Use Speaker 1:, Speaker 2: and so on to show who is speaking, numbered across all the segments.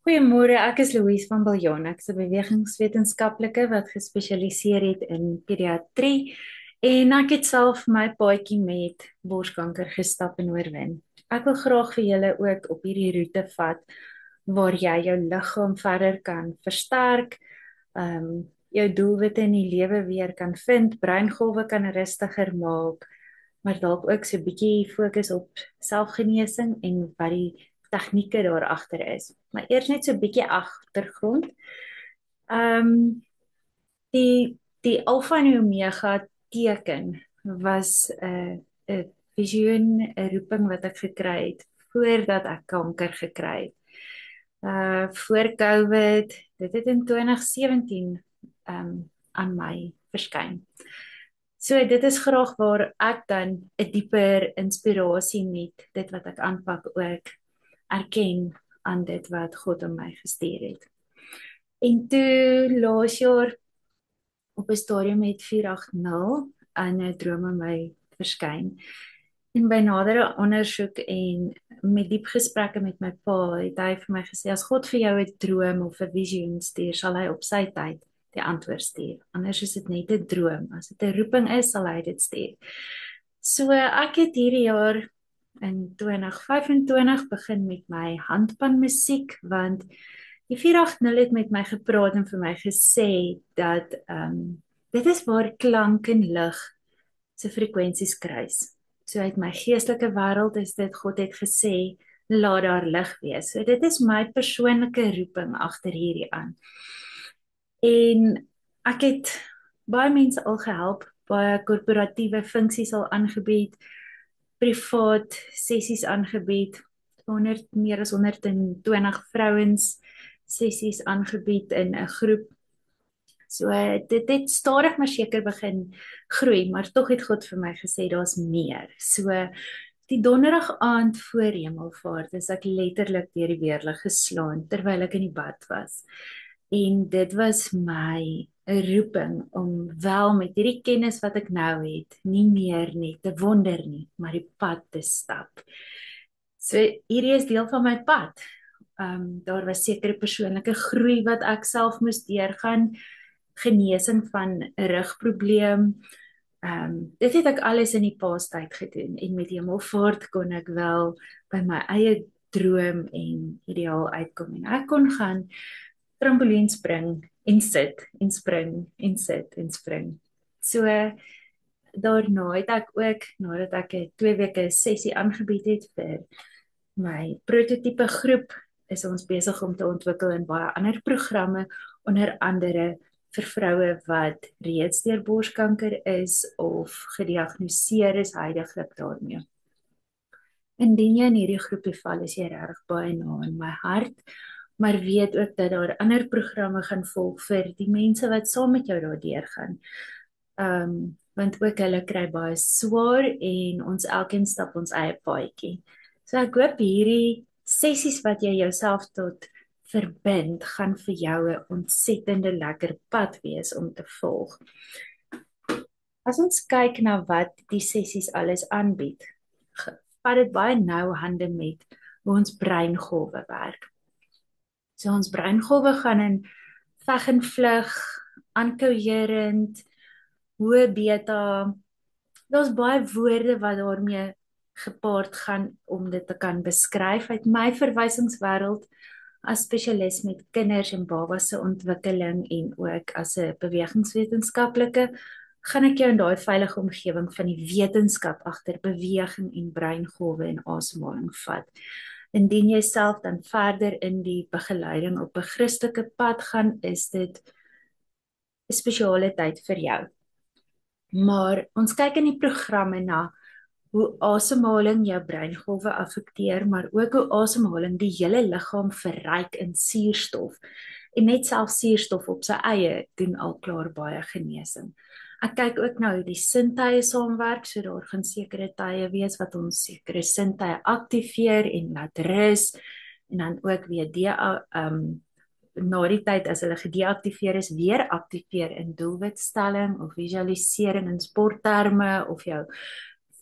Speaker 1: Goeiemôre, ek is Louise van Biljon. Ek is 'n bewegingswetenskaplike wat gespesialiseer het in pediatrie en ek het self my paadjie met borskanker gestap en oorwin. Ek wil graag vir julle ook op hierdie roete vat waar jy jou liggaam verder kan versterk, jou doelwitte in die lewe weer kan vind, breingolwe kan rustiger maak, maar dalk ook so 'n bietjie fokus op selfgenesing en wat die tegnieke daar agter is. Maar eers net so 'n bietjie agtergrond. Ehm die alfa en omega teken was 'n visioen, 'n roeping wat ek gekry het voordat ek kanker gekry het. Voor COVID, dit het in 2017 aan my verskyn. So dit is graag waar ek dan 'n dieper inspirasie met dit wat ek aanpak ook erken aan dit wat God aan my gestuur het. En toe laas jaar op 'n stadium met 480 'n droom in my verskyn. En by nadere ondersoek en met diep gesprekke met my pa, het hy vir my gesê as God vir jou 'n droom of 'n visioen stuur, sal hy op sy tyd die antwoord stuur. Anders is dit net 'n droom. As dit 'n roeping is, sal hy dit stuur. So ek het hierdie jaar in 2025 begin met my handpan musiek want die 480 het met my gepraat en vir my gesê dat dit is waar klank en lig se frekwensies kruis. So uit my geestelike wêreld is dit God het gesê laat daar lig wees. So dit is my persoonlike roeping agter hierdie aan. En ek het baie mense al gehelp, baie korporatiewe funksies al aangebied, privaat sessies aangebied, meer as 120 vrouens sessies aangebied in 'n groep. So dit het stadig maar seker begin groei, maar tog het God vir my gesê daar's meer. So die donderdag aand voor Hemelvaart is ek letterlik deur die weerlig geslaan terwyl ek in die bad was. En dit was my 'n roeping om wel met hierdie kennis wat ek nou het, nie meer net te wonder nie, maar die pad te stap. So hierdie is deel van my pad. Daar was sekere persoonlike groei wat ek self moes deurgaan, genesing van 'n rugprobleem. Dit het ek alles in die paastyd gedoen en met Hemelvaart kon ek wel by my eie droom en ideaal uitkom en ek kon gaan trampolien spring en sit en spring en sit en spring. So daarna het ek ook nadat ek 'n 2 weke sessie aangebied het vir my prototipe groep, is ons besig om te ontwikkel in baie ander programme, onder andere vir vroue wat reeds deur borskanker is of gediagnoseer is heidaglik daarmee. Indien jy in hierdie groepie val, is jy regtig baie na in my hart, maar weet ook dat daar ander programme gaan volg vir die mense wat saam met jou daardeur gaan. Want ook hulle kry baie swaar en ons elkeen stap ons eie paadjie. So ek hoop hierdie sessies wat jy jouself tot verbind, gaan vir jou 'n ontsettende lekker pad wees om te volg. As ons kyk na wat die sessies alles aanbied, vat dit baie nou hande met hoe ons breingolwe werk. So ons breingolwe gaan in veg en vlug, aankouerend, hoë beta. Daar's baie woorde wat daarmee gepaard gaan om dit te kan beskryf. Uit my verwysingswêreld as spesialis met kinders en babas se ontwikkeling en ook as 'n bewegingswetenskaplike, gaan ek jou in daai veilige omgewing van die wetenskap agter beweging en breingolwe en asemhaling vat. Indien jy self dan verder in die begeleiding op 'n Christelike pad gaan, is dit 'n spesiale tyd vir jou. Maar ons kyk in die programme na hoe asemhaling jou breingolwe affekteer, maar ook hoe asemhaling die hele liggaam verryk in suurstof. En net self suurstof op sy eie doen al klaar baie genesing. Ek kyk ook nou hoe die sintuie saamwerk, so daar gaan sekere tye wees wat ons sekere sintuie aktiveer en laat rus, en dan ook weer na die tyd as hulle gedeaktiveer is, weer aktiveer in doelwitstelling of visualisering in sportterme of jou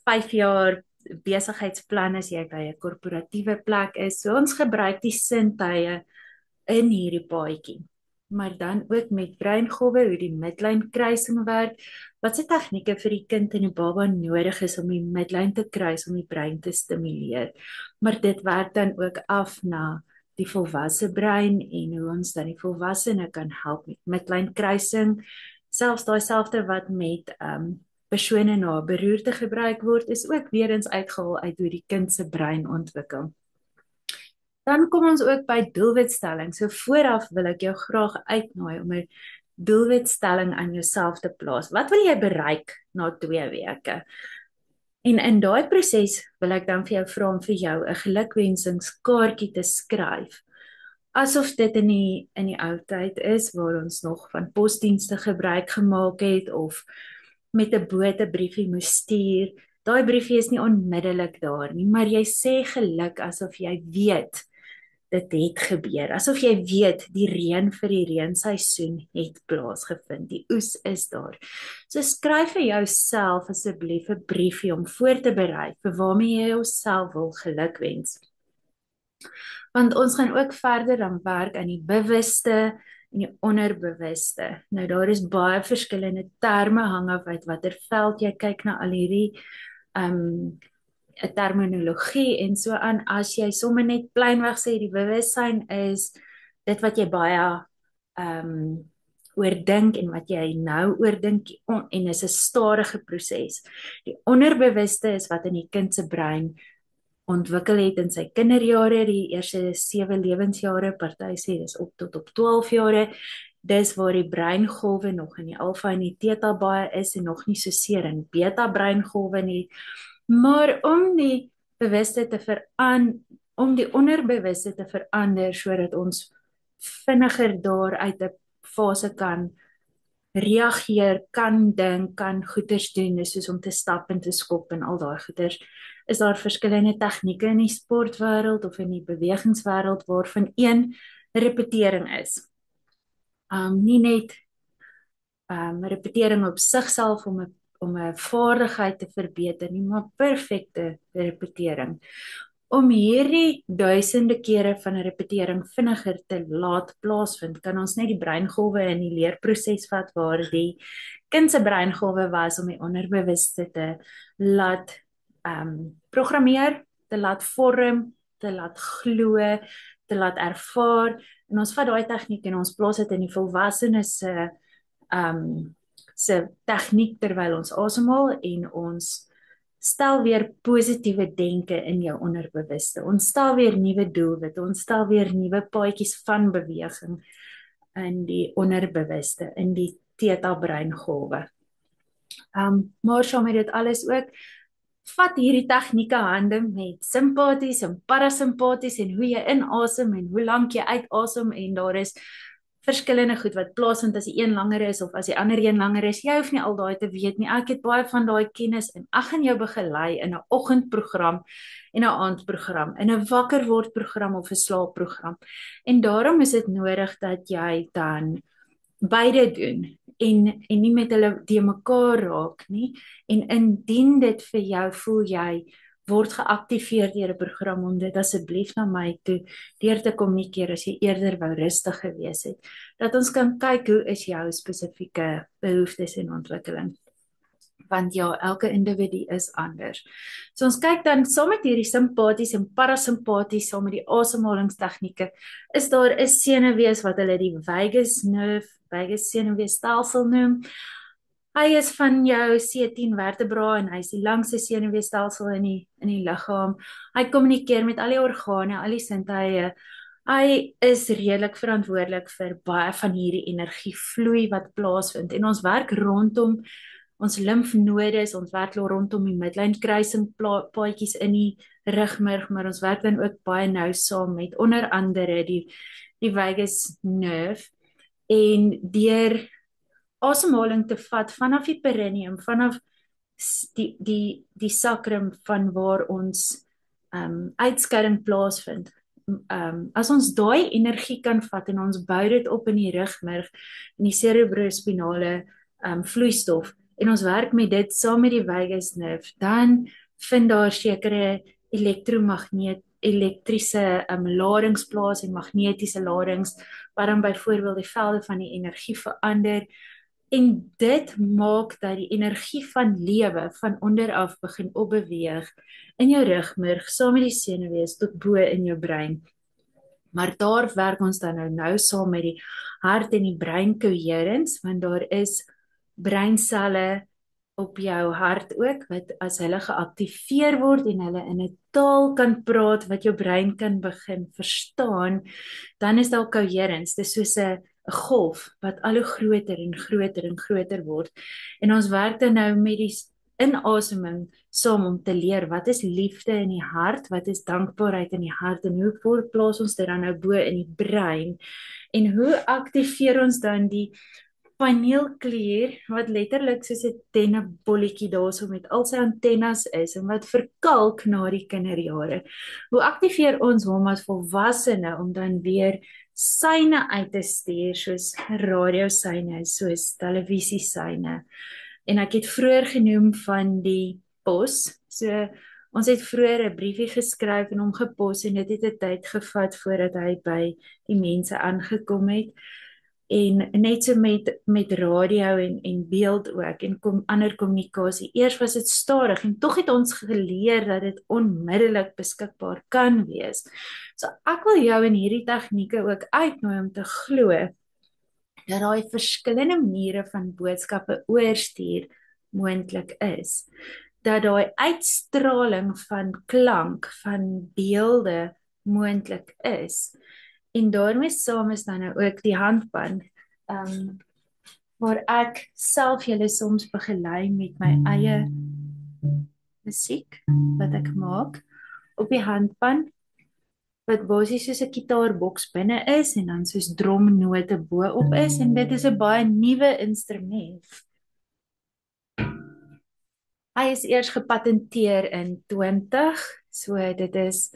Speaker 1: 5 jaar besigheidsplan as jy by 'n korporatiewe plek is. So ons gebruik die sintuie in hierdie paadjie. Maar dan ook met breingolwe, hoe die midlyn kruising werk, wat se tegnieke vir die kind en die baba nodig is om die midlyn te kruis om die brein te stimuleer. Maar dit werk dan ook af na die volwasse brein en hoe ons dan die volwassene kan help met midlynkruising. Selfs daai selfde wat met persone na beroerte gebruik word, is ook weer eens uitgehaal uit hoe die kind se brein ontwikkel. Dan kom ons ook by doelwitstelling. So vooraf wil ek jou graag uitnooi om 'n doelwitstelling aan jouself te plaas. Wat wil jy bereik na 2 weke? En in daai proses wil ek dan vir jou vra om vir jou 'n gelukwensinskaartjie te skryf. Asof dit in die ou tyd is waar ons nog van posdienste gebruik gemaak het of met 'n boot 'n briefie moes stuur. Daai briefie is nie onmiddellik daar nie, maar jy sê geluk asof jy weet dit het gebeur. Asof jy weet die reën vir die reenseisoen het plaasgevind. Die oes is daar. So skryf vir jouself asseblief 'n briefie om voor te berei vir waarmee jy jouself wil gelukwens. Want ons gaan ook verder dan werk aan die bewuste en die onderbewuste. Nou daar is baie verskillende terme hang af uit watter veld jy kyk na al hierdie 'n terminologie en so aan. As jy sommer net plainweg sê die bewussyn is dit wat jy baie oordink en wat jy nou oordink en is 'n stadige proses. Die onderbewuste is wat in die kind se brein ontwikkel het in sy kinderjare, die eerste 7 lewensjare, party sê dis tot op 12 jare. Dis waar die breingolwe nog in die alfa en die theta baie is en nog nie so seer in beta breingolwe nie. Maar om die bewuste te om die onderbewuste te verander sodat ons vinniger daar uit 'n fase kan reageer, kan dink, kan goeders doen, soos om te stap en te skop en al daai goeders, is daar verskillende tegnieke in die sportwêreld of in die bewegingswêreld waarvan een repetering is. Nie net repetering op sigself om 'n vaardigheid te verbeter nie, maar perfekte repetering. Om hierdie duisende kere van 'n repetering vinniger te laat plaasvind, kan ons net die breingolwe in die leerproses vat waar die kind se breingolwe was om die onderbewuste te laat programmeer, te laat vorm, te laat glo, te laat ervaar. En ons vat daai tegniek en ons plaas dit in die volwassenes se tegniek terwyl ons asemhaal en ons stel weer positiewe denke in jou onderbewuste. Ons stel weer nuwe doelwitte, ons stel weer nuwe paadjies van beweging in die onderbewuste, in die theta breingolwe. Maar saam met dit alles ook, vat hierdie tegnieke hande met simpaties en parasimpaties en hoe jy inasem en hoe lank jy uitasem en daar is verskillende goed wat plaasvind as die een langer is of as die ander een langer is. Jy hoef nie al daai te weet nie. Ek het baie van daai kennis en ek gaan jou begelei in 'n oggendprogram en 'n aandprogram, in 'n wakker word program of 'n slaapprogram. En daarom is dit nodig dat jy dan beide doen en nie met hulle die mekaar raak nie. En indien dit vir jou voel jy word geaktiveer deur 'n program om dit asseblief na my toe deur te kommunikeer as jy eerder wou rustig gewees het, dat ons kan kyk hoe is jou spesifieke behoeftes en ontwikkeling. Want ja, elke individu is anders. So ons kyk dan saam met hierdie simpaties en parasimpaties, saam met die asemhalingstegnieke, is daar 'n senuwees wat hulle die vagus nerve, vagus senuweestelsel noem. Hy is van jou C10 vertebra en hy is die langste senuweestelsel in die liggaam. Hy kommunikeer met al die organe, al die sintuie. Hy is redelik verantwoordelik vir baie van hierdie energievloei wat plaasvind en ons werk rondom ons limfnodes, ons werk rondom die midlynkruising paadjies in die rugmerg, maar ons werk dan ook baie nou saam met onder andere die vagus nerve en deur asemhaling te vat vanaf die perineum, vanaf die sacrum van waar ons uitskeiding plaasvind. As ons daai energie kan vat en ons bou dit op in die rugmerg, in die cerebrospinale vloeistof, en ons werk met dit saam met die vagus nerve, dan vind daar sekere elektriese ladings plaas en magnetiese ladings wat dan byvoorbeeld die velde van die energie verander. En dit maak dat die energie van lewe van onder af begin opbeweeg in jou rugmurg saam met die senuwees tot bo in jou brein. Maar daar werk ons dan nou saam met die hart en die brein coherence, want daar is breinselle op jou hart ook, wat as hulle geaktiveer word en hulle in 'n taal kan praat wat jou brein kan begin verstaan, dan is daar coherence. Dis soos 'n golf wat al hoe groter en groter en groter word. En ons werk dan nou met die inaseming saam om te leer wat is liefde in die hart, wat is dankbaarheid in die hart en hoe voortplaas ons dit dan nou bo in die brein en hoe aktiveer ons dan die paneelklier wat letterlik soos 'n tennebolletjie daarso met al sy antennes is en wat verkalk na die kinderjare. Hoe aktiveer ons hom as volwassene om dan weer syne uit te stuur soos radiosyne, soos televisiesyne. En ek het vroeër genoem van die pos. So ons het vroeër 'n briefie geskryf en hom gepos en dit het 'n tyd gevat voordat hy by die mense aangekom het. En net so met radio en beeld ook en ander kommunikasie. Eers was dit stadig en tog het ons geleer dat dit onmiddellik beskikbaar kan wees. So ek wil jou in hierdie tegnieke ook uitnooi om te glo dat daai verskillende maniere van boodskappe oorstuur moontlik is. Dat daai uitstraling van klank, van beelde moontlik is. En daarmee saam is dan nou ook die handpan, waar ek self julle soms begelei met my eie musiek wat ek maak op die handpan, wat basies soos 'n gitaarboks binne is en dan soos dromnote bo-op is en dit is 'n baie nuwe instrument. Hy is eers gepatenteer in 20, so dit is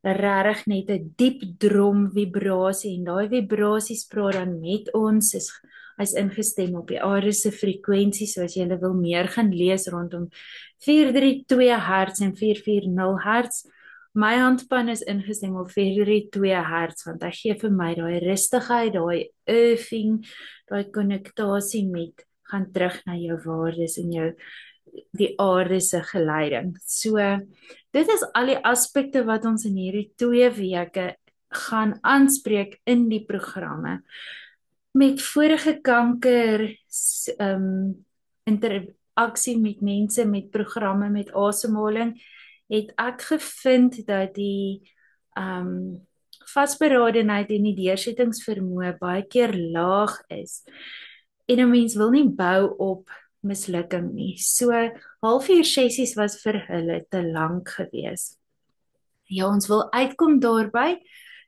Speaker 1: regtig net 'n diep drom vibrasie en daai vibrasies praat dan met ons. Hy's ingestem op die aarde se frekwensie, so as jy wil meer gaan lees rondom 432 Hz en 440 Hz. My handpan is ingestem op 432 Hz want hy gee vir my daai rustigheid, daai earthing, daai konnektasie met gaan terug na jou waardes en die aarde se geleiding. So dit is al die aspekte wat ons in hierdie 2 weke gaan aanspreek in die programme. Met vorige kanker interaksie met mense, met programme, met asemhaling, het ek gevind dat die vasberadenheid en die deursettingsvermoë baie keer laag is. En 'n mens wil nie bou op mislukking nie. So halfuur sessies was vir hulle te lank gewees. Ja, ons wil uitkom daarby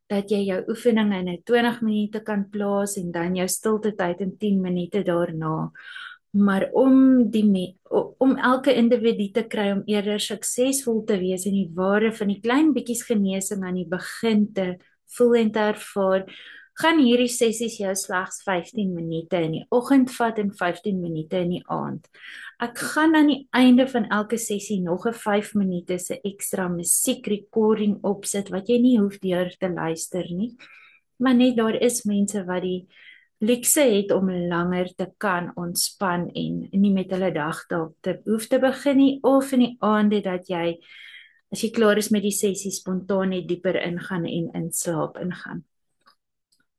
Speaker 1: dat jy jou oefeninge in 20 minute kan plaas en dan jou stilte tyd in 10 minute daarna. Maar om elke individu te kry om eerder suksesvol te wees en die waarde van die klein bietjies genesing aan die begin te voel en te ervaar, gaan hierdie sessies jou slegs 15 minute in die oggend vat en 15 minute in die aand. Ek gaan aan die einde van elke sessie nog 'n 5 minute se ekstra musiek recording opsit wat jy nie hoef deur te luister nie. Maar net daar is mense wat die luukse het om langer te kan ontspan en nie met hulle dag te hoef te begin nie, of in die aande dat jy, as jy klaar is met die sessie, spontaan net dieper ingaan en in slaap ingaan.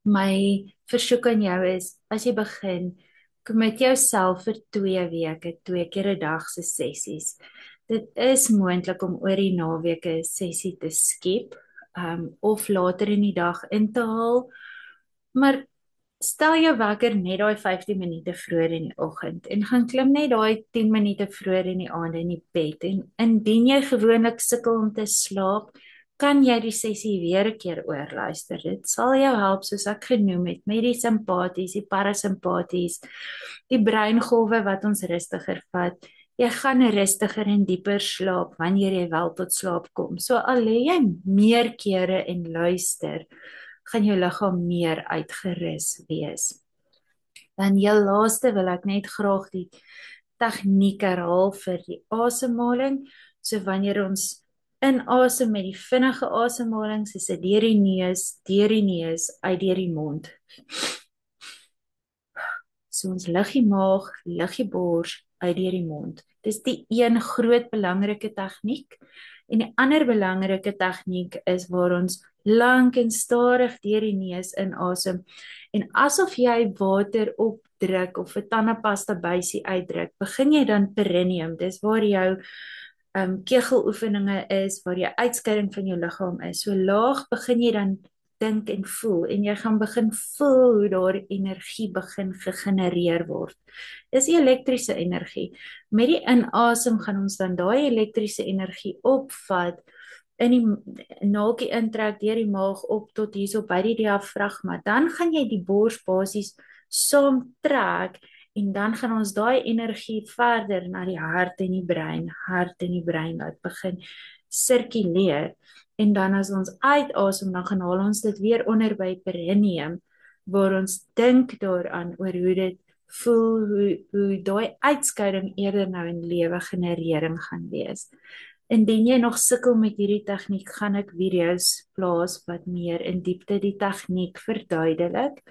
Speaker 1: My versoek aan jou is, as jy begin, commit jouself vir 2 weke, 2 keer 'n dag se sessies. Dit is moontlik om oor die naweek 'n sessie te skep, of later in die dag in te haal, maar stel jou wekker net daai 15 minute vroeër in die oggend en gaan klim net daai 10 minute vroeër in die aand in die bed. En indien jy gewoonlik sukkel om te slaap, kan jy die sessie weer 'n keer oorluister. Dit sal jou help, soos ek genoem het, met die simpaties, die parasimpaties, die breingolwe wat ons rustiger vat. Jy gaan rustiger en dieper slaap wanneer jy wel tot slaap kom. So al lê jy meer kere en luister, gaan jou liggaam meer uitgerus wees. Dan heel laaste wil ek net graag die tegniek herhaal vir die asemhaling. So wanneer ons inasem met die vinnige asemhaling, soos dit deur die neus, uit deur die mond. So ons lig die maag, lig die bors uit deur die mond. Dis die een groot belangrike tegniek. En die ander belangrike tegniek is waar ons lank en stadig deur die neus inasem en asof jy water opdruk of 'n tandepasta bysie uitdruk, begin jy dan perineum. Dis waar jou kegeloefeninge is, waar jou uitskeiding van jou liggaam is. So laag begin jy dan dink en voel en jy gaan begin voel hoe daar energie begin gegenereer word. Dis die elektriese energie. Met die inasem gaan ons dan daai elektriese energie opvat, in die naaltjie intrek deur die maag op tot hierso by die diafragma. Dan gaan jy die bors basies saam trek en dan gaan ons daai energie verder na die hart en die brein laat begin sirkuleer. En dan as ons uitasem, dan gaan haal ons dit weer onder by perineum, waar ons dink daaraan oor hoe dit voel, hoe daai uitskeiding eerder nou in lewe generering gaan wees. Indien jy nog sukkel met hierdie tegniek, gaan ek video's plaas wat meer in diepte die tegniek verduidelik.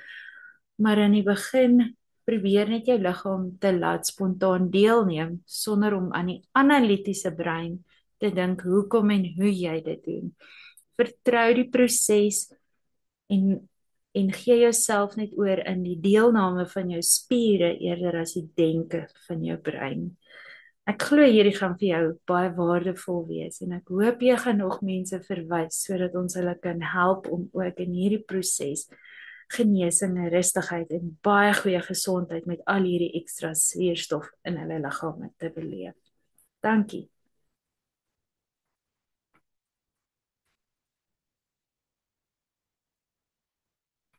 Speaker 1: Maar in die begin probeer net jou liggaam te laat spontaan deelneem sonder om aan die analitiese brein te dink hoekom en hoe jy dit doen. Vertrou die proses en gee jouself net oor in die deelname van jou spiere eerder as die denke van jou brein. Ek glo hierdie gaan vir jou baie waardevol wees en ek hoop jy gaan nog mense verwys sodat ons hulle kan help om ook in hierdie proses genesing, rustigheid en baie goeie gesondheid met al hierdie ekstra suurstof in hulle liggame te beleef. Dankie.